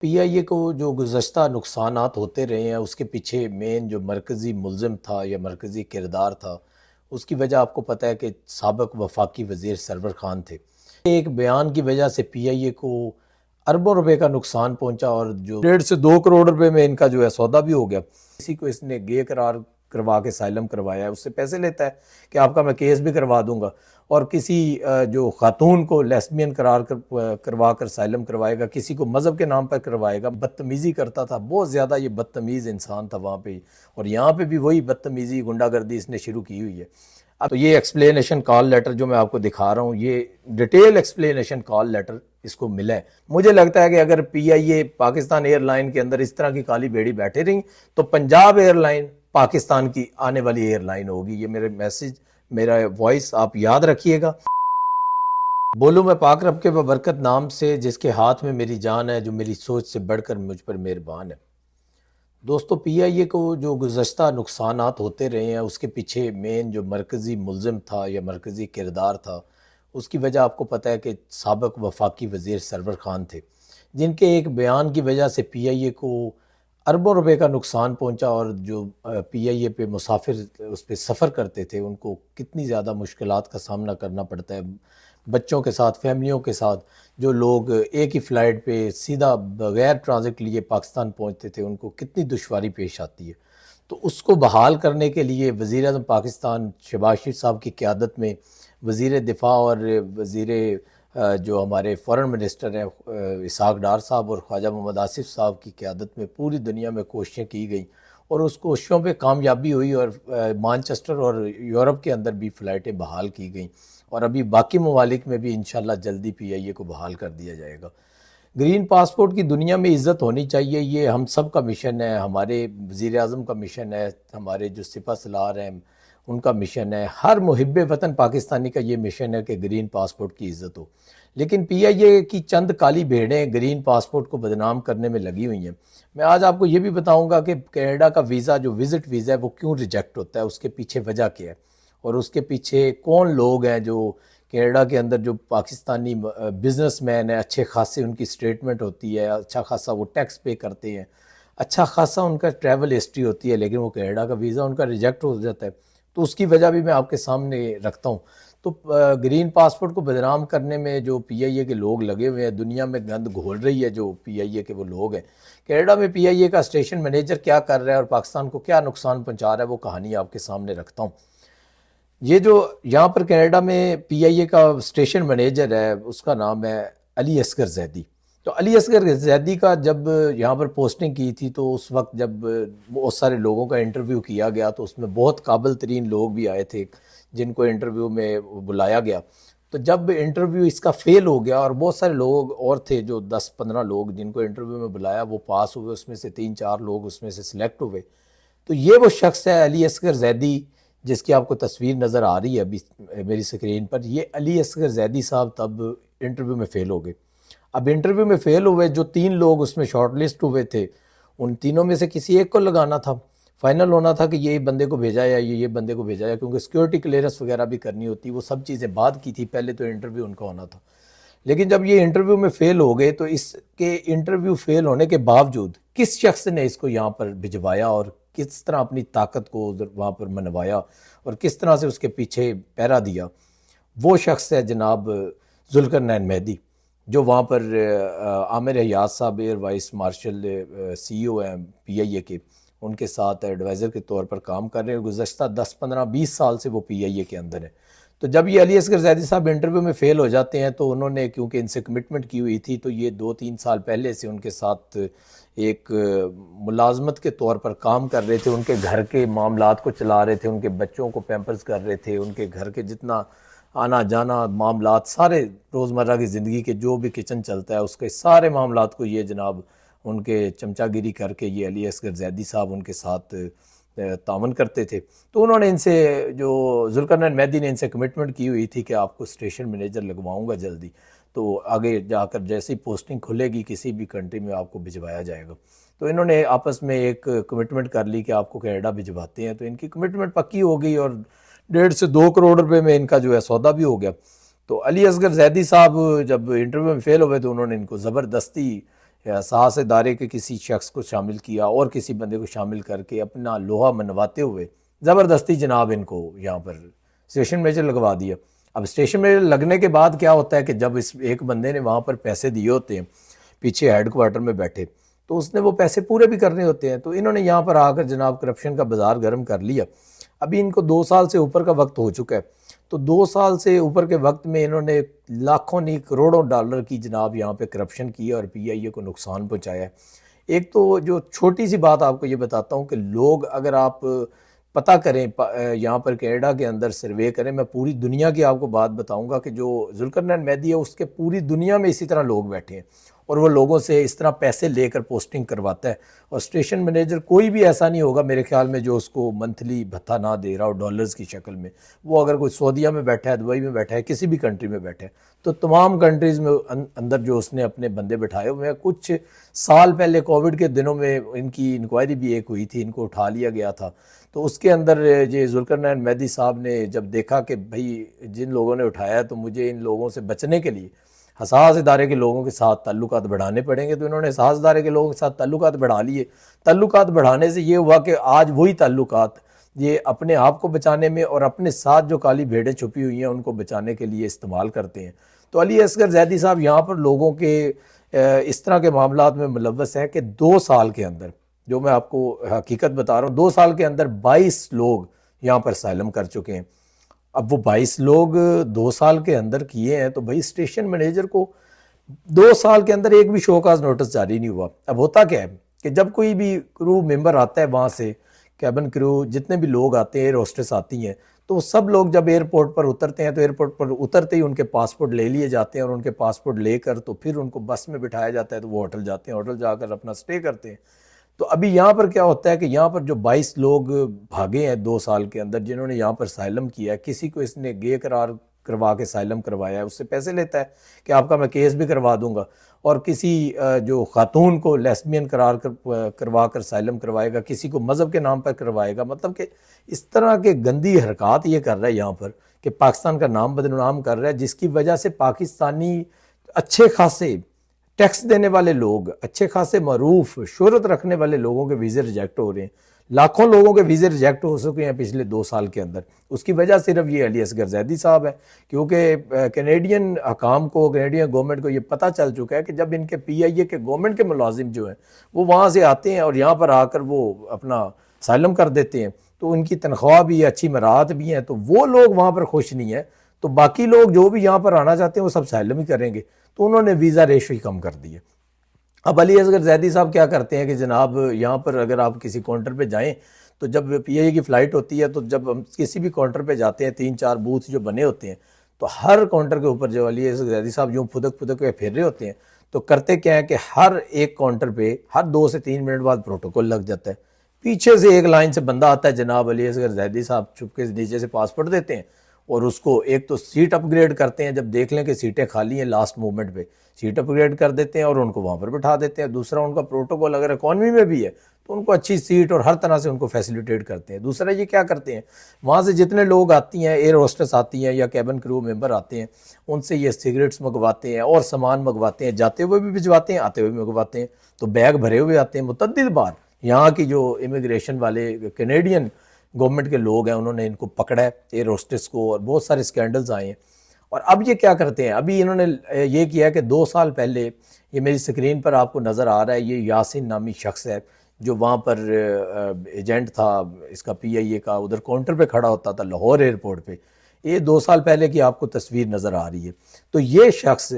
PIA को जो गुज़श्ता नुकसानात होते रहे हैं उसके पीछे मेन जो मरकज़ी मुल्ज़िम था या मरकज़ी किरदार था, उसकी वजह आपको पता है कि साबिक़ वफाकी वज़ीर सरवर ख़ान थे। एक बयान की वजह से पीआईए को अरबों रुपए का नुकसान पहुंचा और जो 1.5 से 2 करोड़ रुपए में इनका जो है सौदा भी हो गया। किसी को इसने गे करार करवा के साइलम करवाया है, उससे पैसे लेता है कि आपका मैं केस भी करवा दूंगा। और किसी जो खातून को लेस्बियन करवा कर साइलम करवाएगा, किसी को मज़हब के नाम पर करवाएगा। बदतमीज़ी करता था, बहुत ज़्यादा ये बदतमीज़ इंसान था वहाँ पे। और यहाँ पे भी वही बदतमीज़ी गुंडागर्दी इसने शुरू की हुई है। अब तो ये एक्सप्लेनेशन कॉल लेटर जो मैं आपको दिखा रहा हूँ, ये डिटेल एक्सप्लेनेशन कॉल लेटर इसको मिला है। मुझे लगता है कि अगर पीआईए पाकिस्तान एयरलाइन के अंदर इस तरह की काली बेड़ी बैठे रही तो पंजाब एयरलाइन पाकिस्तान की आने वाली एयरलाइन होगी। ये मेरे मैसेज, मेरा वॉइस आप याद रखिएगा। बोलूँ मैं पाक रब के बबरकत नाम से जिसके हाथ में मेरी जान है, जो मेरी सोच से बढ़कर मुझ पर मेहरबान है। दोस्तों, पीआईए को जो गुज़श्ता नुकसानात होते रहे हैं उसके पीछे मेन जो मरकज़ी मुल्ज़िम था या मरकज़ी किरदार था, उसकी वजह आपको पता है कि साबिक़ वफाकी वज़ीर सरवर ख़ान थे, जिनके एक बयान की वजह से पीआईए को अरबों रुपए का नुकसान पहुंचा। और जो पीआईए पे मुसाफिर उस पर सफ़र करते थे उनको कितनी ज़्यादा मुश्किलात का सामना करना पड़ता है। बच्चों के साथ, फैमिलियों के साथ, जो लोग एक ही फ़्लाइट पे सीधा बग़ैर ट्रांज़िट लिए पाकिस्तान पहुंचते थे, उनको कितनी दुश्वारी पेश आती है। तो उसको बहाल करने के लिए वज़ीर-ए-आज़म पाकिस्तान शहबाज शरीफ साहब की क़यादत में वज़ीर दिफ़ा और वज़ीर जो हमारे फ़ॉरेन मिनिस्टर हैं इसहाक़ डार साहब और ख्वाजा मोहम्मद आसिफ़ साहब की क़यादत में पूरी दुनिया में कोशिशें की गई और उस कोशिशों पे कामयाबी हुई और मानचेस्टर और यूरोप के अंदर भी फ़्लाइटें बहाल की गईं और अभी बाकी ममालिक में भी इंशाल्लाह जल्दी पीआईए को बहाल कर दिया जाएगा। ग्रीन पासपोर्ट की दुनिया में इज़्ज़त होनी चाहिए, ये हम सब का मिशन है, हमारे वज़ीर-ए-आज़म का मिशन है, हमारे जो सिपह सलार हैं उनका मिशन है, हर मुहिब्बे वतन पाकिस्तानी का ये मिशन है कि ग्रीन पासपोर्ट की इज़्ज़त हो। लेकिन पीआईए की चंद काली भेड़ें ग्रीन पासपोर्ट को बदनाम करने में लगी हुई हैं। मैं आज आपको ये भी बताऊंगा कि कनाडा का वीज़ा जो विज़िट वीज़ा है वो क्यों रिजेक्ट होता है, उसके पीछे वजह क्या है और उसके पीछे कौन लोग हैं जो कनाडा के अंदर जो पाकिस्तानी बिजनेसमैन है, अच्छे खासे उनकी स्टेटमेंट होती है, अच्छा खासा वो टैक्स पे करते हैं, अच्छा खासा उनका ट्रैवल हिस्ट्री होती है, लेकिन वो कनाडा का वीज़ा उनका रिजेक्ट हो जाता है। तो उसकी वजह भी मैं आपके सामने रखता हूँ। तो ग्रीन पासपोर्ट को बदनाम करने में जो पीआईए के लोग लगे हुए हैं, दुनिया में गंद घोल रही है जो पीआईए के वो लोग हैं। कनाडा में पीआईए का स्टेशन मैनेजर क्या कर रहा है और पाकिस्तान को क्या नुकसान पहुंचा रहा है, वो कहानी आपके सामने रखता हूँ। ये जो यहाँ पर कनाडा में पीआईए का स्टेशन मैनेजर है, उसका नाम है अली असगर जैदी। तो अली असगर जैदी का जब यहाँ पर पोस्टिंग की थी तो उस वक्त जब बहुत सारे लोगों का इंटरव्यू किया गया तो उसमें बहुत काबिल तरीन लोग भी आए थे जिनको इंटरव्यू में बुलाया गया। तो जब इंटरव्यू इसका फेल हो गया और बहुत सारे लोग और थे, जो 10-15 लोग जिनको इंटरव्यू में बुलाया वो पास हुए, उसमें से 3-4 लोग उसमें से सिलेक्ट हुए। तो ये वो शख्स है अली असगर जैदी, जिसकी आपको तस्वीर नज़र आ रही है अभी मेरी स्क्रीन पर। ये अली असगर जैदी साहब तब इंटरव्यू में फ़ेल हो गए। अब इंटरव्यू में फ़ेल हुए, जो 3 लोग उसमें शॉर्टलिस्ट हुए थे, उन तीनों में से किसी एक को लगाना था। फाइनल होना था कि ये बंदे को भेजा या ये बंदे को भेजा जाए, क्योंकि सिक्योरिटी क्लियरेंस वगैरह भी करनी होती, वो सब चीज़ें बाद की थी, पहले तो इंटरव्यू उनका होना था। लेकिन जब ये इंटरव्यू में फ़ेल हो गए तो इसके इंटरव्यू फ़ेल होने के बावजूद किस शख्स ने इसको यहाँ पर भिजवाया और किस तरह अपनी ताकत को उधर वहाँ पर मनवाया और किस तरह से उसके पीछे पहरा दिया, वो शख्स है जनाब जुल्करनैन मेहदी, जो वहाँ पर आमिर हयात साहब एयर वाइस मार्शल सीईओ हैं पीआईए के, उनके साथ एडवाइज़र के तौर पर काम कर रहे हैं। गुज़श्ता 10-15-20 साल से वो पीआईए के अंदर है। तो जब ये अली असगर जैदी साहब इंटरव्यू में फ़ेल हो जाते हैं तो उन्होंने, क्योंकि इनसे कमिटमेंट की हुई थी, तो ये 2-3 साल पहले से उनके साथ एक मुलाजमत के तौर पर काम कर रहे थे, उनके घर के मामलात को चला रहे थे, उनके बच्चों को पैम्पर्स कर रहे थे, उनके घर के जितना आना जाना मामलात, सारे रोज़मर्रा की ज़िंदगी के जो भी किचन चलता है उसके सारे मामलात को ये जनाब उनके चमचागिरी करके ये अली असगर जैदी साहब उनके साथ तावन करते थे। तो उन्होंने इनसे, जो जुल्करनैन मेहदी ने इनसे कमिटमेंट की हुई थी कि आपको स्टेशन मैनेजर लगवाऊंगा जल्दी, तो आगे जाकर जैसी पोस्टिंग खुलेगी किसी भी कंट्री में आपको भिजवाया जाएगा। तो इन्होंने आपस में एक कमिटमेंट कर ली कि आपको कनाडा भिजवाते हैं। तो इनकी कमिटमेंट पक्की हो गई और 1.5 से 2 करोड़ रुपए में इनका जो है सौदा भी हो गया। तो अली असगर जैदी साहब जब इंटरव्यू में फ़ेल हुए तो उन्होंने इनको ज़बरदस्ती साहस इदारे के किसी शख्स को शामिल किया और किसी बंदे को शामिल करके अपना लोहा मनवाते हुए ज़बरदस्ती जनाब इनको यहाँ पर स्टेशन मेजर लगवा दिया। अब स्टेशन मेजर लगने के बाद क्या होता है कि जब इस एक बंदे ने वहाँ पर पैसे दिए होते हैं पीछे हेड क्वार्टर में बैठे, तो उसने वो पैसे पूरे भी करने होते हैं। तो इन्होंने यहाँ पर आकर जनाब करप्शन का बाजार गर्म कर लिया। अभी इनको 2 साल से ऊपर का वक्त हो चुका है। तो 2 साल से ऊपर के वक्त में इन्होंने लाखों नहीं करोड़ों डॉलर की जनाब यहाँ पे करप्शन की है और पीआईए को नुकसान पहुँचाया है। एक तो जो छोटी सी बात आपको ये बताता हूँ कि लोग अगर आप पता करें यहाँ पर कनाडा के अंदर सर्वे करें, मैं पूरी दुनिया की आपको बात बताऊंगा कि जो जुल्करनैन मेहदी है उसके पूरी दुनिया में इसी तरह लोग बैठे हैं और वो लोगों से इस तरह पैसे लेकर पोस्टिंग करवाता है। और स्टेशन मैनेजर कोई भी ऐसा नहीं होगा मेरे ख्याल में जो उसको मंथली भत्ता ना दे रहा हो डॉलर्स की शक्ल में। वो अगर कोई सऊदीया में बैठा है, दुबई में बैठा है, किसी भी कंट्री में बैठा है, तो तमाम कंट्रीज़ में अंदर जो उसने अपने बंदे बैठाए हुए हैं। कुछ साल पहले कोविड के दिनों में इनकी इंक्वायरी भी एक हुई थी, इनको उठा लिया गया था। तो उसके अंदर ये जुल्करनैन मेहदी साहब ने जब देखा कि भाई जिन लोगों ने उठाया तो मुझे इन लोगों से बचने के लिए हसास इदारे के लोगों के साथ ताल्लुकात बढ़ाने पड़ेंगे, तो इन्होंने हसास इदारे के लोगों के साथ ताल्लुकात बढ़ा लिए। ताल्लुकात बढ़ाने से ये हुआ कि आज वही ताल्लुकात ये अपने आप को बचाने में और अपने साथ जो काली भेड़ें छुपी हुई हैं उनको बचाने के लिए इस्तेमाल करते हैं। तो अली असगर जैदी साहब यहाँ पर लोगों के इस तरह के मामलात में मुलव्वस हैं कि 2 साल के अंदर, जो मैं आपको हकीकत बता रहा हूँ, 2 साल के अंदर 22 लोग यहाँ पर साइलम कर चुके हैं। अब वो 22 लोग 2 साल के अंदर किए हैं, तो भाई स्टेशन मैनेजर को 2 साल के अंदर एक भी शोकाज नोटिस जारी नहीं हुआ। अब होता क्या है कि जब कोई भी क्रू मेंबर आता है वहाँ से, कैबिन क्रू जितने भी लोग आते हैं, एयर होस्टेस आती हैं, तो सब लोग जब एयरपोर्ट पर उतरते हैं तो एयरपोर्ट पर उतरते ही उनके पासपोर्ट ले लिए जाते हैं और उनके पासपोर्ट लेकर तो फिर उनको बस में बिठाया जाता है, तो वो होटल जाते हैं, होटल जाकर अपना स्टे करते हैं। तो अभी यहाँ पर क्या होता है कि यहाँ पर जो 22 लोग भागे हैं 2 साल के अंदर, जिन्होंने यहाँ पर साइलम किया है, किसी को इसने गे करार करवा के साइलम करवाया है, उससे पैसे लेता है कि आपका मैं केस भी करवा दूंगा, और किसी जो खातून को लेस्बियन करार करवा कर साइलम करवाएगा, किसी को मज़हब के नाम पर करवाएगा। मतलब कि इस तरह के गंदी हरकत ये कर रहा है यहाँ पर कि पाकिस्तान का नाम बदनाम कर रहा है, जिसकी वजह से पाकिस्तानी अच्छे खासे टैक्स देने वाले लोग, अच्छे खासे मरूफ शोहरत रखने वाले लोगों के वीज़े रिजेक्ट हो रहे हैं। लाखों लोगों के वीज़े रिजेक्ट हो चुके हैं पिछले 2 साल के अंदर। उसकी वजह सिर्फ ये अली असगर जैदी साहब है, क्योंकि कैनेडियन हकाम को, कैनेडियन गवर्नमेंट को ये पता चल चुका है कि जब इनके पीआईए के गवर्नमेंट के मुलाजिम जो हैं वो वहाँ से आते हैं और यहाँ पर आकर वो अपना साइलम कर देते हैं, तो उनकी तनख्वाह भी अच्छी मराहत भी हैं, तो वो लोग वहाँ पर खुश नहीं है। तो बाकी लोग जो भी यहाँ पर आना चाहते हैं वो सब साइलम ही करेंगे, तो उन्होंने वीज़ा रेशो ही कम कर दिए। अब अली असगर जैदी साहब क्या करते हैं कि जनाब यहाँ पर अगर आप किसी काउंटर पे जाएं, तो जब पीआईए की फ़्लाइट होती है, तो जब हम किसी भी काउंटर पे जाते हैं, 3-4 बूथ जो बने होते हैं, तो हर काउंटर के ऊपर जो अली असगर जैदी साहब यूँ फुदक फुदक के फिर रहे होते हैं, तो करते क्या है कि हर एक काउंटर पे हर 2 से 3 मिनट बाद प्रोटोकॉल लग जाता है। पीछे से एक लाइन से बंदा आता है, जनाब अली असगर जैदी साहब चुपके से नीचे से पासपोर्ट देते हैं और उसको एक तो सीट अपग्रेड करते हैं, जब देख लें कि सीटें खाली हैं लास्ट मोमेंट पे सीट अपग्रेड कर देते हैं और उनको वहाँ पर बिठा देते हैं। दूसरा, उनका प्रोटोकॉल अगर इकॉनमी में भी है तो उनको अच्छी सीट और हर तरह से उनको फैसिलिटेट करते हैं। दूसरा, ये क्या करते हैं, वहाँ से जितने लोग आती हैं, एयर होस्टेस आती हैं या कैबिन क्रू मेंबर आते हैं, उनसे ये सिगरेट्स मंगवाते हैं और सामान मंगवाते हैं, जाते हुए भी भिजवाते हैं, आते हुए भी मंगवाते हैं। तो बैग भरे हुए आते हैं मुतअद्दिद बार। यहाँ की जो इमिग्रेशन वाले कैनेडियन गवर्नमेंट के लोग हैं उन्होंने इनको पकड़ा है, एयर होस्टेस को, और बहुत सारे स्कैंडल्स आए हैं। और अब ये क्या करते हैं, अभी इन्होंने ये किया है कि 2 साल पहले, ये मेरी स्क्रीन पर आपको नज़र आ रहा है, ये यासिन नामी शख्स है जो वहाँ पर एजेंट था इसका पीआईए का, उधर काउंटर पे खड़ा होता था लाहौर एयरपोर्ट पे। ये 2 साल पहले की आपको तस्वीर नज़र आ रही है। तो ये शख्स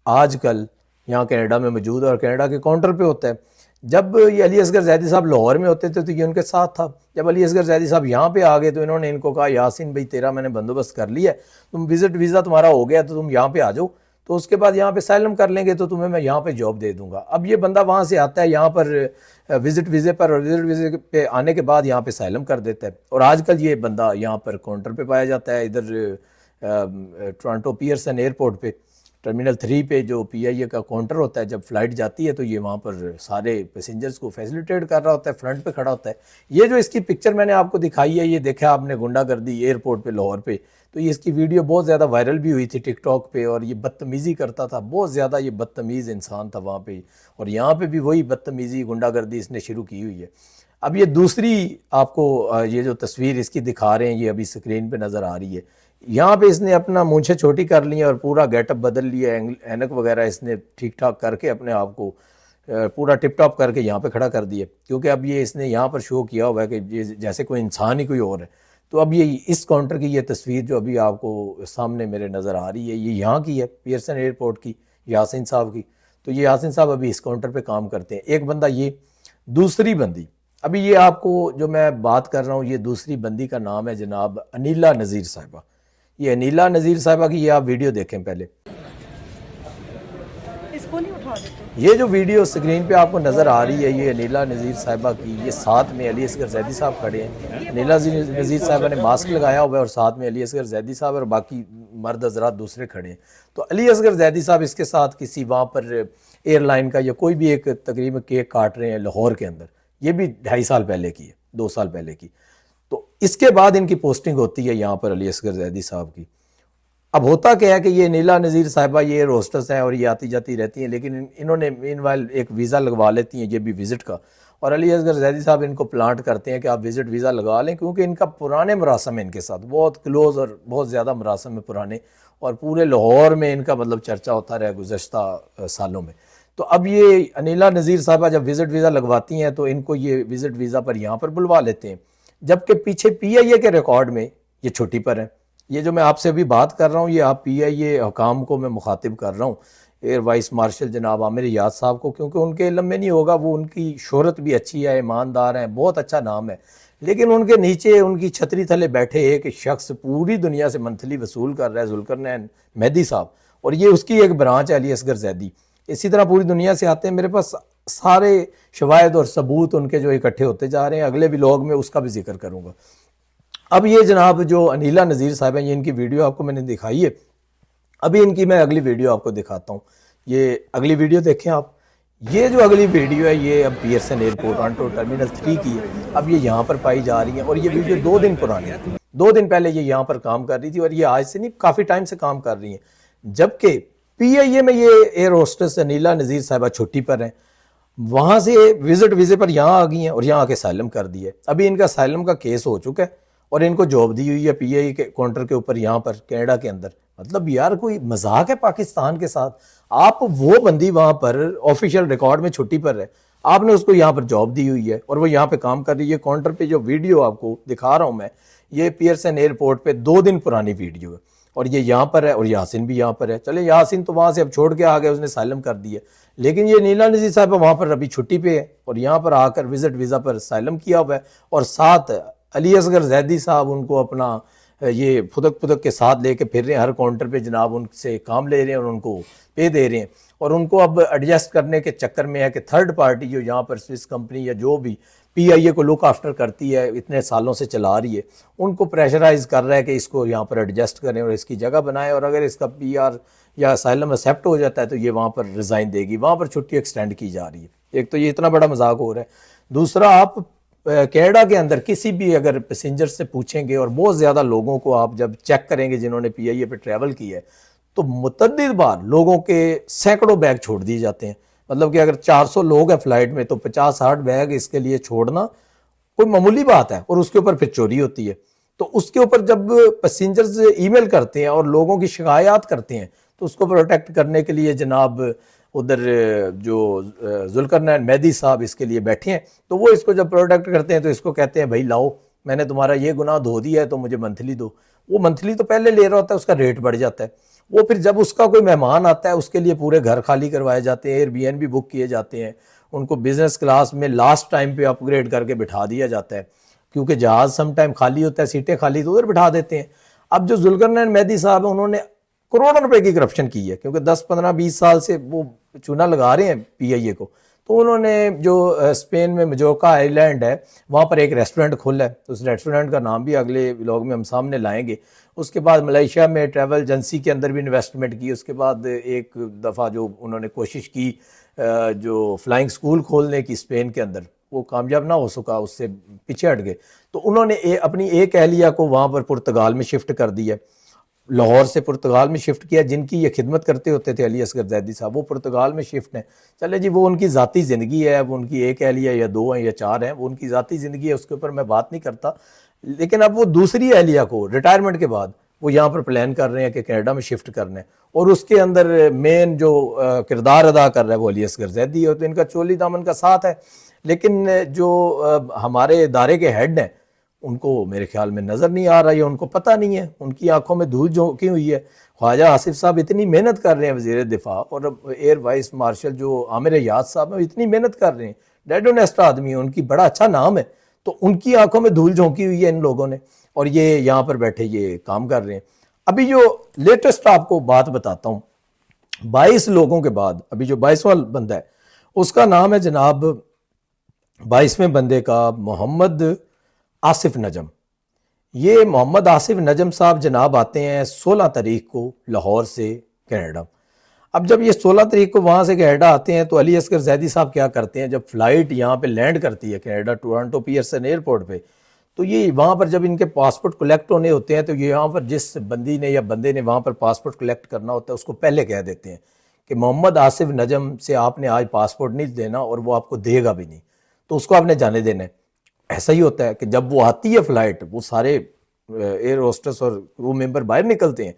आजकल यहाँ कनाडा में मौजूद है और कनाडा के काउंटर पे होता है। जब ये अली असगर जैदी साहब लाहौर में होते थे तो ये उनके साथ था। जब अली असगर जैदी साहब यहाँ पे आ गए तो इन्होंने इनको कहा, यासिन भाई तेरा मैंने बंदोबस्त कर लिया है, तुम विजिट वीज़ा तुम्हारा हो गया तो तुम यहाँ पे आ जाओ, तो उसके बाद यहाँ पे साइलम कर लेंगे तो तुम्हें मैं यहाँ पे जॉब दे दूंगा। अब ये बंदा वहाँ से आता है यहाँ पर विजिट वीज़े पर, और विजिट वीज़े पे आने के बाद यहाँ पे साइलम कर देता है। और आजकल ये बंदा यहाँ पर काउंटर पे पाया जाता है, इधर टोरंटो पियर्सन एयरपोर्ट पे। टर्मिनल 3 पे जो PIA का काउंटर होता है, जब फ़्लाइट जाती है तो ये वहाँ पर सारे पैसेंजर्स को फैसिलिटेट कर रहा होता है, फ्रंट पे खड़ा होता है। ये जो इसकी पिक्चर मैंने आपको दिखाई है, ये देखा आपने गुंडागर्दी एयरपोर्ट पे लाहौर पे, तो ये इसकी वीडियो बहुत ज़्यादा वायरल भी हुई थी टिकटॉक पे, और ये बदतमीज़ी करता था, बहुत ज़्यादा ये बदतमीज़ इंसान था वहाँ पे। और यहाँ पे भी वही बदतमीज़ी गुंडागर्दी इसने शुरू की हुई है। अब ये दूसरी आपको ये जो तस्वीर इसकी दिखा रहे हैं, ये अभी स्क्रीन पे नज़र आ रही है। यहाँ पे इसने अपना मूंछें छोटी कर ली है और पूरा गेटअप बदल लिया, ऐनक वगैरह इसने ठीक ठाक करके अपने आप को पूरा टिप टॉप करके यहाँ पे खड़ा कर दिया, क्योंकि अब ये इसने यहाँ पर शो किया हुआ है कि ये जैसे कोई इंसान ही कोई और है। तो अब ये इस काउंटर की ये तस्वीर जो अभी आपको सामने मेरे नज़र आ रही है, ये यहाँ की है, पियर्सन एयरपोर्ट की, यासिन साहब की। तो ये यासिन साहब अभी इस काउंटर पे काम करते हैं। एक बंदा ये, दूसरी बंदी, अभी ये आपको जो मैं बात कर रहा हूँ, ये दूसरी बंदी का नाम है जनाब अनिला नज़ीर साहिबा। ये अनिला नज़ीर साहिबा की ये आप वीडियो देखें पहले। इसको नहीं उठा देते। ये जो वीडियो स्क्रीन पे आपको नज़र आ रही है, ये अनिला नज़ीर साहिबा की, ये साथ में अली असगर जैदी साहब खड़े हैं। अनिला नज़ीर साहिबा ने मास्क लगाया हुआ है और साथ में अली असगर जैदी साहब और बाकी मर्द हजरात दूसरे खड़े हैं। तो अली असगर जैदी साहब इसके साथ किसी वहाँ पर एयरलाइन का या कोई भी एक तकरीबन केक काट रहे हैं लाहौर के अंदर। ये भी 2.5 साल पहले की है, 2 साल पहले की। तो इसके बाद इनकी पोस्टिंग होती है यहाँ पर अली असगर जैदी साहब की। अब होता क्या है कि ये नीला नज़ीर साहिबा ये रोस्टर्स हैं और ये आती जाती रहती हैं, लेकिन इन्होंने मीनवाइल एक वीज़ा लगवा लेती हैं, ये भी विज़िट का। और अली असगर जैदी साहब इनको प्लांट करते हैं कि आप विज़िट वीज़ा लगा लें, क्योंकि इनका पुराने मरासम है इनके साथ, बहुत क्लोज़ और बहुत ज़्यादा मरासम है पुराने, और पूरे लाहौर में इनका मतलब चर्चा होता रहा गुज़श्ता सालों में। तो अब ये अनिला नज़ीर साहबा जब विज़िट वीज़ा लगवाती हैं तो इनको ये विज़िट वीज़ा पर यहाँ पर बुलवा लेते हैं, जबकि पीछे PIA के रिकॉर्ड में ये छुट्टी पर है। ये जो मैं आपसे अभी बात कर रहा हूँ, ये आप PIA हुकाम को मैं मुखातिब कर रहा हूँ, एयर वाइस मार्शल जनाब आमिर याद साहब को, क्योंकि उनके इल्म में नहीं होगा, वो उनकी शोहरत भी अच्छी है, ईमानदार हैं, बहुत अच्छा नाम है, लेकिन उनके नीचे उनकी छतरी थले बैठे एक शख्स पूरी दुनिया से मंथली वसूल कर रहा है, जुल्करनैन मेहदी साहब, और ये उसकी एक ब्रांच है अली असगर जैदी। इसी तरह पूरी दुनिया से आते हैं, मेरे पास सारे शवाहिद और सबूत उनके जो इकट्ठे होते जा रहे हैं, अगले व्लॉग में उसका भी जिक्र करूँगा। अब ये जनाब जो अनिला नज़ीर साहब हैं, ये इनकी वीडियो आपको मैंने दिखाई है, अभी इनकी मैं अगली वीडियो आपको दिखाता हूँ। ये अगली वीडियो देखें आप। ये जो अगली वीडियो है, ये अब पियर्सन एयरपोर्ट टोरंटो टर्मिनल 3 की है। अब ये यहाँ पर पाई जा रही है, और ये वीडियो 2 दिन पुरानी है। 2 दिन पहले ये यहाँ पर काम कर रही थी, और ये आज से नहीं, काफ़ी टाइम से काम कर रही है। जबकि PIA में ये एयर होस्टेस अनिला नज़ीर साहिबा छुट्टी पर हैं, वहाँ से विजिट वीज़े पर यहाँ आ गई हैं और यहाँ आके साइलम कर दी है। अभी इनका साइलम का केस हो चुका है और इनको जॉब दी हुई है PIA के काउंटर के ऊपर यहाँ पर कनाडा के अंदर। मतलब यार कोई मजाक है पाकिस्तान के साथ। आप वो बंदी वहाँ पर ऑफिशियल रिकॉर्ड में छुट्टी पर है, आपने उसको यहाँ पर जॉब दी हुई है और वो यहाँ पे काम कर रही है। काउंटर पे जो वीडियो आपको दिखा रहा हूँ मैं, ये पियर्सन एयरपोर्ट पे 2 दिन पुरानी वीडियो है, और ये यहाँ पर है और यासिन भी यहाँ पर है। चले यासिन तो वहाँ से अब छोड़ के आ गए, उसने साइलम कर दिया, लेकिन ये नीला नज़ीर साहब वहाँ पर अभी छुट्टी पे है और यहाँ पर आकर विजिट वीज़ा पर साइलम किया हुआ है, और साथ अली असगर जैदी साहब उनको अपना ये फुदक फुदक के साथ लेके फिर रहे हैं, हर काउंटर पे जनाब उनसे काम ले रहे हैं और उनको पे दे रहे हैं। और उनको अब एडजस्ट करने के चक्कर में है कि थर्ड पार्टी जो यहाँ पर स्विस कंपनी या जो भी PIA को लुक आफ्टर करती है, इतने सालों से चला रही है, उनको प्रेशराइज कर रहा है कि इसको यहाँ पर एडजस्ट करें और इसकी जगह बनाएं, और अगर इसका PR या असाइलम एक्सेप्ट हो जाता है तो ये वहाँ पर रिज़ाइन देगी। वहाँ पर छुट्टी एक्सटेंड की जा रही है। एक तो ये इतना बड़ा मजाक हो रहा है, दूसरा आप कनाडा के अंदर किसी भी अगर पैसेंजर से पूछेंगे, और बहुत ज़्यादा लोगों को आप जब चेक करेंगे जिन्होंने PIA पे ट्रैवल किया है, तो मुतअद्दिद बार लोगों के सैकड़ों बैग छोड़ दिए जाते हैं। मतलब कि अगर 400 लोग हैं फ्लाइट में तो 50-60 बैग इसके लिए छोड़ना कोई मामूली बात है, और उसके ऊपर फिर चोरी होती है। तो उसके ऊपर जब पैसेंजर्स ईमेल करते हैं और लोगों की शिकायत करते हैं, तो उसको प्रोटेक्ट करने के लिए जनाब उधर जो जुल्करनैन मेहदी साहब इसके लिए बैठे हैं, तो वो इसको जब प्रोटेक्ट करते हैं तो इसको कहते हैं भाई लाओ, मैंने तुम्हारा ये गुनाह धो दिया है तो मुझे मंथली दो। वो मंथली तो पहले ले रहा होता है, उसका रेट बढ़ जाता है। वो फिर जब उसका कोई मेहमान आता है उसके लिए पूरे घर खाली करवाए जाते हैं, एयरबीएनबी बुक किए जाते हैं, उनको बिजनेस क्लास में लास्ट टाइम पे अपग्रेड करके बिठा दिया जाता है, क्योंकि जहाज सम टाइम खाली होता है, सीटें खाली तो उधर बिठा देते हैं। अब जो जुल्करनैन मेहदी साहब है, उन्होंने करोड़ों रुपए की करप्शन की है, क्योंकि 10, 15, 20 साल से वो चूना लगा रहे हैं PIA को, तो उन्होंने जो स्पेन में मजोर्का आइलैंड है वहाँ पर एक रेस्टोरेंट खोला है। तो उस रेस्टोरेंट का नाम भी अगले व्लॉग में हम सामने लाएंगे। उसके बाद मलेशिया में ट्रैवल एजेंसी के अंदर भी इन्वेस्टमेंट की। उसके बाद एक दफ़ा जो उन्होंने कोशिश की जो फ्लाइंग स्कूल खोलने की स्पेन के अंदर, वो कामयाब ना हो सका, उससे पीछे हट गए। तो उन्होंने अपनी एक अहलिया को वहाँ पर पुर्तगाल में शिफ्ट कर दिया, लाहौर से पुर्तगाल में शिफ्ट किया। जिनकी ये खिदमत करते होते थे अली असगर जैदी साहब, वो पुर्तगाल में शिफ्ट हैं। चले जी, वो उनकी ज़ाती ज़िंदगी है, वो उनकी एक अहलिया या दो हैं या चार हैं, वो उनकी ज़ाती ज़िंदगी है, उसके ऊपर मैं बात नहीं करता। लेकिन अब वो दूसरी अहलिया को रिटायरमेंट के बाद वो यहाँ पर प्लान कर रहे हैं कि कनाडा में शिफ्ट करना है, और उसके अंदर मेन जो किरदार अदा कर रहा है वो अली असगर जैदी है। तो इनका चोली दामन का साथ है। लेकिन जो हमारे इदारे के हेड हैं उनको मेरे ख्याल में नज़र नहीं आ रहा है, उनको पता नहीं है, उनकी आंखों में धूल झोंकी हुई है। ख्वाजा आसिफ साहब इतनी मेहनत कर रहे हैं वजीर दिफा, और एयर वाइस मार्शल जो आमिर याद साहब हैं इतनी मेहनत कर रहे हैं, डेड ऑनेस्ट आदमी है, उनकी बड़ा अच्छा नाम है। तो उनकी आंखों में धूल झोंकी हुई है इन लोगों ने, और ये यहाँ पर बैठे ये काम कर रहे हैं। अभी जो लेटेस्ट आपको बात बताता हूँ, 22 लोगों के बाद अभी जो 22वां बंदा है उसका नाम है जनाब, 22वें बंदे का मोहम्मद आसिफ नजम। ये मोहम्मद आसिफ नजम साहब जनाब आते हैं 16 तारीख को लाहौर से कनाडा। अब जब ये 16 तारीख को वहाँ से कनाडा आते हैं तो अली असगर जैदी साहब क्या करते हैं, जब फ्लाइट यहाँ पे लैंड करती है कनाडा टोरंटो पियर्सन एयरपोर्ट पे, तो ये वहाँ पर जब इनके पासपोर्ट कलेक्ट होने होते हैं तो ये यहाँ पर जिस बंदी ने या बंदे ने वहाँ पर पासपोर्ट कलेक्ट करना होता है उसको पहले कह देते हैं कि मोहम्मद आसिफ नजम से आपने आज पासपोर्ट नहीं देना और वो आपको देगा भी नहीं, तो उसको आपने जाने देना है। ऐसा ही होता है कि जब वो आती है फ्लाइट, वो सारे एयर होस्टेस और क्रू मेंबर बाहर निकलते हैं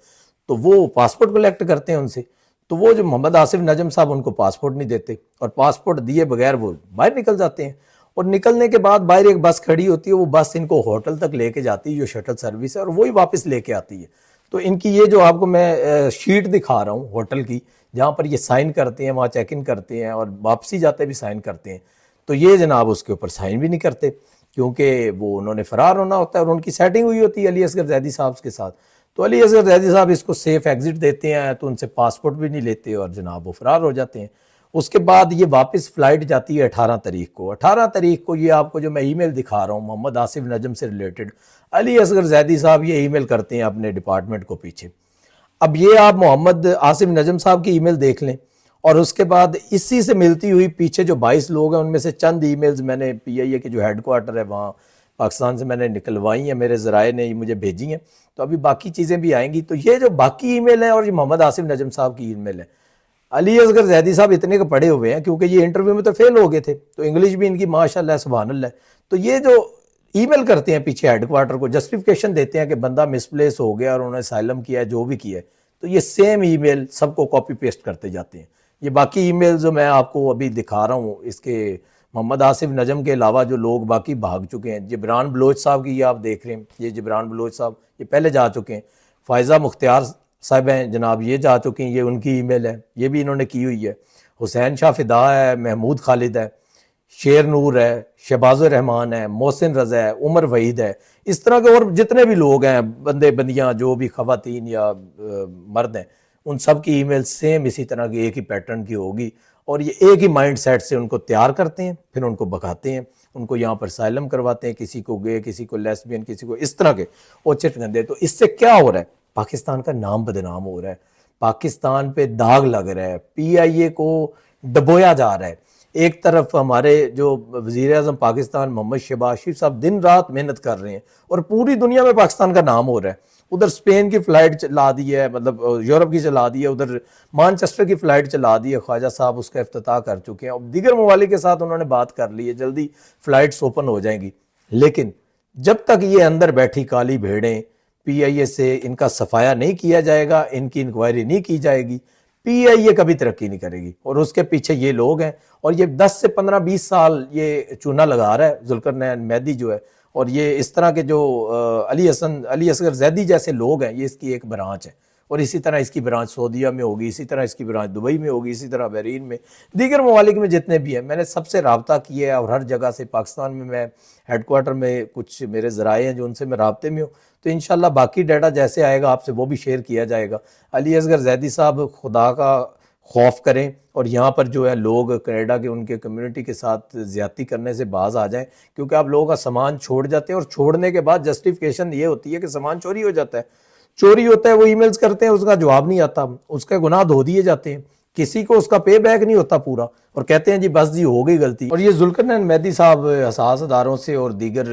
तो वो पासपोर्ट कलेक्ट करते हैं उनसे। तो वो जो मोहम्मद आसिफ नजम साहब उनको पासपोर्ट नहीं देते और पासपोर्ट दिए बगैर वो बाहर निकल जाते हैं। और निकलने के बाद बाहर एक बस खड़ी होती है, वो बस इनको होटल तक लेके जाती है जो शटल सर्विस है, और वही वापस लेके आती है। तो इनकी ये जो आपको मैं शीट दिखा रहा हूँ होटल की, जहाँ पर ये साइन करते हैं, वहाँ चेक इन करते हैं और वापसी जाते भी साइन करते हैं, तो ये जनाब उसके ऊपर साइन भी नहीं करते क्योंकि वो उन्होंने फरार होना होता है और उनकी सेटिंग हुई होती है अली असगर जैदी साहब के साथ। तो अली असगर जैदी साहब इसको सेफ एग्जिट देते हैं, तो उनसे पासपोर्ट भी नहीं लेते और जनाब वो फरार हो जाते हैं। उसके बाद ये वापस फ्लाइट जाती है 18 तारीख को। 18 तारीख को ये आपको जो मैं ईमेल दिखा रहा हूँ मोहम्मद आसिफ नजम से रिलेटेड, अली असगर जैदी साहब ये ईमेल करते हैं अपने डिपार्टमेंट को पीछे। अब ये आप मोहम्मद आसिफ नजम साहब की ईमेल देख लें, और उसके बाद इसी से मिलती हुई पीछे जो 22 लोग हैं उनमें से चंद ईमेल्स मैंने पीआईए के जो हेडक्वार्टर है वहाँ पाकिस्तान से मैंने निकलवाई हैं, मेरे ज़राए ने ये मुझे भेजी हैं। तो अभी बाकी चीज़ें भी आएंगी। तो ये जो बाकी ईमेल है और ये मोहम्मद आसिफ नजम साहब की ईमेल है, अली असगर जैदी साहब इतने के पढ़े हुए हैं क्योंकि ये इंटरव्यू में तो फेल हो गए थे, तो इंग्लिश भी इनकी माशाल्लाह सुभान अल्लाह है। तो ये जो ईमेल करते हैं पीछे हेडक्वार्टर को, जस्टिफिकेशन देते हैं कि बंदा मिसप्लेस हो गया और उन्होंने साइलम किया है, जो भी किया है, तो ये सेम ईमेल सबको कॉपी पेस्ट करते जाते हैं। ये बाकी ईमेल जो मैं आपको अभी दिखा रहा हूँ, इसके मोहम्मद आसिफ नजम के अलावा जो लोग बाकी भाग चुके हैं, जिब्रान बलोच साहब की ये आप देख रहे हैं, ये जिब्रान बलोच साहब ये पहले जा चुके हैं। फ़ायज़ा मुख्तियार साहब हैं जनाब, ये जा चुकी हैं, ये उनकी ईमेल है, ये भी इन्होंने की हुई है। हुसैन शाह फिदा है, महमूद खालिद है, शेर नूर है, शहबाजुर रहमान है, मोहसिन रज़ा है, उमर वहीद है, इस तरह के और जितने भी लोग हैं, बंदे बंदियां जो भी खवातीन या मर्द हैं, उन सब की ईमेल सेम इसी तरह की एक ही पैटर्न की होगी। और ये एक ही माइंड सेट से उनको तैयार करते हैं, फिर उनको भगाते हैं, उनको यहाँ पर साइलम करवाते हैं, किसी को गे, किसी को लेस्बियन, किसी को इस तरह के ओछे गंदे। तो इससे क्या हो रहा है, पाकिस्तान का नाम बदनाम हो रहा है, पाकिस्तान पे दाग लग रहा है, पीआईए को डबोया जा रहा है। एक तरफ हमारे जो वज़ीर आज़म पाकिस्तान मोहम्मद शहबाज शरीफ साहब दिन रात मेहनत कर रहे हैं और पूरी दुनिया में पाकिस्तान का नाम हो रहा है। उधर स्पेन की फ़्लाइट चला दी है, मतलब यूरोप की चला दी है, उधर मानचेस्टर की फ़्लाइट चला दी है, ख्वाजा साहब उसका इफ्तिताह कर चुके हैं और दीगर ममालिक के साथ उन्होंने बात कर ली है, जल्दी फ़्लाइट्स ओपन हो जाएंगी। लेकिन जब तक ये अंदर बैठी काली भेड़ें पीआईए से इनका सफाया नहीं किया जाएगा, इनकी इंक्वायरी नहीं की जाएगी, पीआईए कभी तरक्की नहीं करेगी। और उसके पीछे ये लोग हैं और ये 10 से 15-20 साल ये चूना लगा रहा है जुल्करनैन मेहदी जो है, और ये इस तरह के जो अली असगर जैदी जैसे लोग हैं, ये इसकी एक ब्रांच है। और इसी तरह इसकी ब्रांच सऊदीया में होगी, इसी तरह इसकी ब्रांच दुबई में होगी, इसी तरह बहरीन में, दीगर ममालिक में जितने भी हैं। मैंने सबसे रब्ता किया है और हर जगह से, पाकिस्तान में मैं हेडक्वार्टर में कुछ मेरे ज़राए हैं जो उनसे मैं रब्ते में हूँ, तो इंशाल्लाह बाकी डाटा जैसे आएगा आपसे वो भी शेयर किया जाएगा। अली असगर जैदी साहब खौफ करें और यहाँ पर जो है लोग कनाडा के उनके कम्युनिटी के साथ ज़्यादती करने से बाज आ जाएं, क्योंकि आप लोगों का सामान छोड़ जाते हैं और छोड़ने के बाद जस्टिफिकेशन ये होती है कि सामान चोरी हो जाता है। चोरी होता है, वो ईमेल्स करते हैं, उसका जवाब नहीं आता, उसका गुनाह धो दिए जाते हैं, किसी को उसका पे बैक नहीं होता पूरा, और कहते हैं जी बस जी हो गई गलती। और ये जुल्करनैन मेहदी साहब हसास अदारों से और दीगर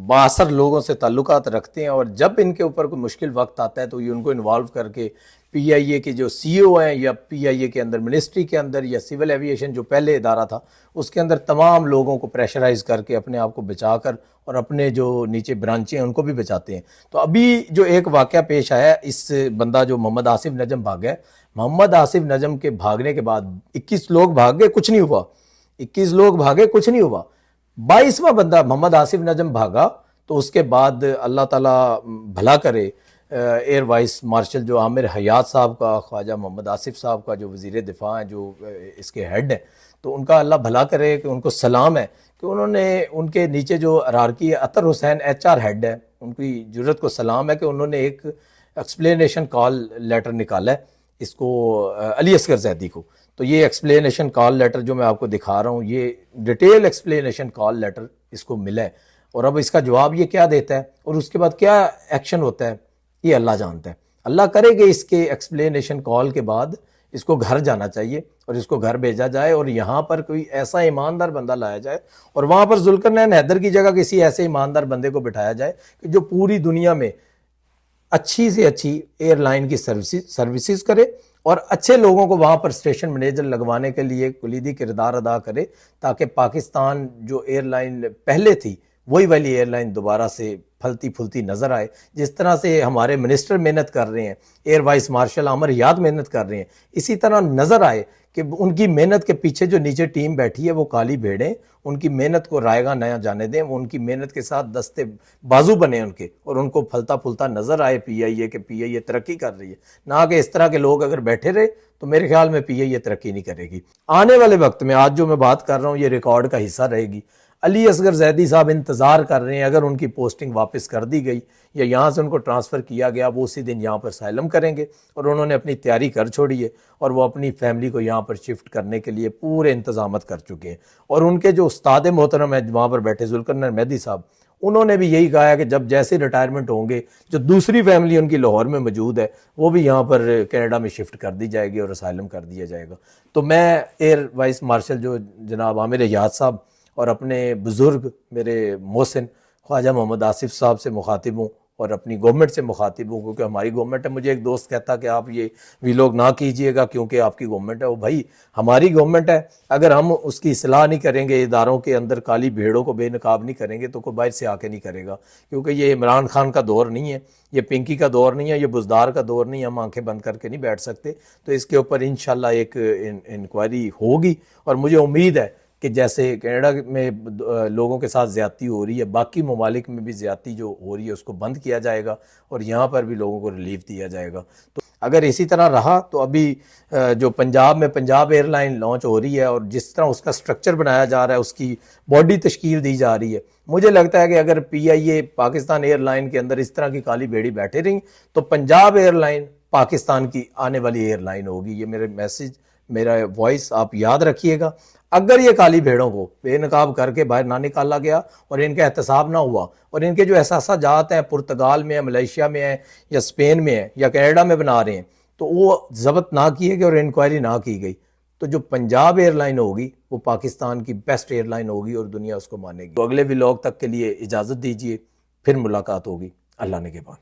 बासर लोगों से ताल्लुकात रखते हैं, और जब इनके ऊपर कोई मुश्किल वक्त आता है तो ये उनको इन्वॉल्व करके पीआईए के जो सीईओ हैं या पीआईए के अंदर मिनिस्ट्री के अंदर या सिविल एविएशन जो पहले इदारा था उसके अंदर तमाम लोगों को प्रेशराइज करके अपने आप को बचाकर और अपने जो नीचे ब्रांचें हैं उनको भी बचाते हैं। तो अभी जो एक वाकया पेश आया, इस बंदा जो मोहम्मद आसिफ नजम भागा है, मोहम्मद आसिफ नजम के भागने के बाद 21 लोग भाग गए, कुछ नहीं हुआ। 21 लोग भागे, कुछ नहीं हुआ। 22वां बंदा मोहम्मद आसिफ नजम भागा तो उसके बाद अल्लाह ताला भला करे, एयर वाइस मार्शल जो आमिर हयात साहब का, ख्वाजा मोहम्मद आसिफ साहब का जो वज़ीर दिफा हैं, जो इसके हेड हैं, तो उनका अल्लाह भला करे कि उनको सलाम है कि उन्होंने उनके नीचे जो अरारकी अतर हुसैन HR हेड है, उनकी जुर्रत को सलाम है कि उन्होंने एक एक्सप्लेनेशन कॉल लेटर निकाला है इसको अली असगर जैदी को। तो ये एक्सप्लेनेशन कॉल लेटर जो मैं आपको दिखा रहा हूँ, ये डिटेल एक्सप्लेनेशन कॉल लेटर इसको मिला है, और अब इसका जवाब ये क्या देता है और उसके बाद क्या एक्शन होता है ये अल्लाह जानता है। अल्लाह करे कि इसके एक्सप्लेनेशन कॉल के बाद इसको घर जाना चाहिए और इसको घर भेजा जाए और यहाँ पर कोई ऐसा ईमानदार बंदा लाया जाए और वहाँ पर जुल्करनैन हैदर की जगह किसी ऐसे ईमानदार बंदे को बिठाया जाए कि जो पूरी दुनिया में अच्छी से अच्छी एयरलाइन की सर्विसेज करे और अच्छे लोगों को वहाँ पर स्टेशन मैनेजर लगवाने के लिए कुलीदी किरदार अदा करे, ताकि पाकिस्तान जो एयरलाइन पहले थी वही वाली एयरलाइन दोबारा से फलती फुलती नजर आए। जिस तरह से हमारे मिनिस्टर मेहनत कर रहे हैं, एयर वाइस मार्शल आमिर हयात मेहनत कर रहे हैं, इसी तरह नजर आए कि उनकी मेहनत के पीछे जो नीचे टीम बैठी है वो काली भेड़ें, उनकी मेहनत को रायगा नया जाने दें, उनकी मेहनत के साथ दस्ते बाजू बने उनके और उनको फलता फुलता नजर आए पीआईए के पीआईए तरक्की कर रही है। ना कि इस तरह के लोग अगर बैठे रहे तो मेरे ख्याल में पीआईए तरक्की नहीं करेगी। आने वाले वक्त में आज जो मैं बात कर रहा हूँ ये रिकॉर्ड का हिस्सा रहेगी। अली असगर जैदी साहब इंतज़ार कर रहे हैं, अगर उनकी पोस्टिंग वापस कर दी गई या यहाँ से उनको ट्रांसफ़र किया गया, वो उसी दिन यहाँ पर साइलम करेंगे और उन्होंने अपनी तैयारी कर छोड़ी है और वो अपनी फैमिली को यहाँ पर शिफ्ट करने के लिए पूरे इंतजाम कर चुके हैं। और उनके जो उस्ताद मोहतरम है वहाँ पर बैठे जुल्करनैन मेहदी साहब, उन्होंने भी यही कहा है कि जब जैसे रिटायरमेंट होंगे जो दूसरी फैमिली उनकी लाहौर में मौजूद है वो भी यहाँ पर कनाडा में शिफ्ट कर दी जाएगी और असाइलम कर दिया जाएगा। तो मैं एयर वाइस मार्शल जो जनाब आमिर हयात साहब और अपने बुज़ुर्ग मेरे मोहसिन ख्वाजा मोहम्मद आसिफ साहब से मुखातिब हूँ और अपनी गवर्नमेंट से मुखातिब हूँ, क्योंकि हमारी गवर्नमेंट है। मुझे एक दोस्त कहता कि आप ये वीलॉग ना कीजिएगा क्योंकि आपकी गवर्नमेंट है। वो भाई हमारी गवर्नमेंट है, अगर हम उसकी इस्लाह नहीं करेंगे, इदारों के अंदर काली भेड़ों को बेनकाब नहीं करेंगे तो कोई बाहर से आके नहीं करेगा। क्योंकि ये इमरान खान का दौर नहीं है, ये पिंकी का दौर नहीं है, ये बुजदार का दौर नहीं है, हम आंखें बंद करके नहीं बैठ सकते। तो इसके ऊपर इंशाल्लाह एक इंक्वायरी होगी और मुझे उम्मीद है कि जैसे कनाडा में लोगों के साथ ज़्यादती हो रही है, बाकी ममालिक में भी ज़्यादती जो हो रही है उसको बंद किया जाएगा और यहाँ पर भी लोगों को रिलीफ दिया जाएगा। तो अगर इसी तरह रहा तो अभी जो पंजाब में पंजाब एयरलाइन लॉन्च हो रही है और जिस तरह उसका स्ट्रक्चर बनाया जा रहा है, उसकी बॉडी तश्कील दी जा रही है, मुझे लगता है कि अगर पीआईए पाकिस्तान एयरलाइन के अंदर इस तरह की काली भेड़ी बैठे रही तो पंजाब एयरलाइन पाकिस्तान की आने वाली एयरलाइन होगी। ये मेरे मैसेज, मेरा वॉइस आप याद रखिएगा। अगर ये काली भेड़ों को बेनकाब करके बाहर ना निकाला गया और इनका एहतसाब ना हुआ और इनके जो एहसास हैं पुर्तगाल में है, मलेशिया में है या स्पेन में है या कनाडा में बना रहे हैं, तो वो जब्त ना किए गए और इंक्वायरी ना की गई, तो जो पंजाब एयरलाइन होगी वो पाकिस्तान की बेस्ट एयरलाइन होगी और दुनिया उसको मानेगी। तो अगले व्लॉग तक के लिए इजाज़त दीजिए, फिर मुलाकात होगी। अल्लाह ने के बाद।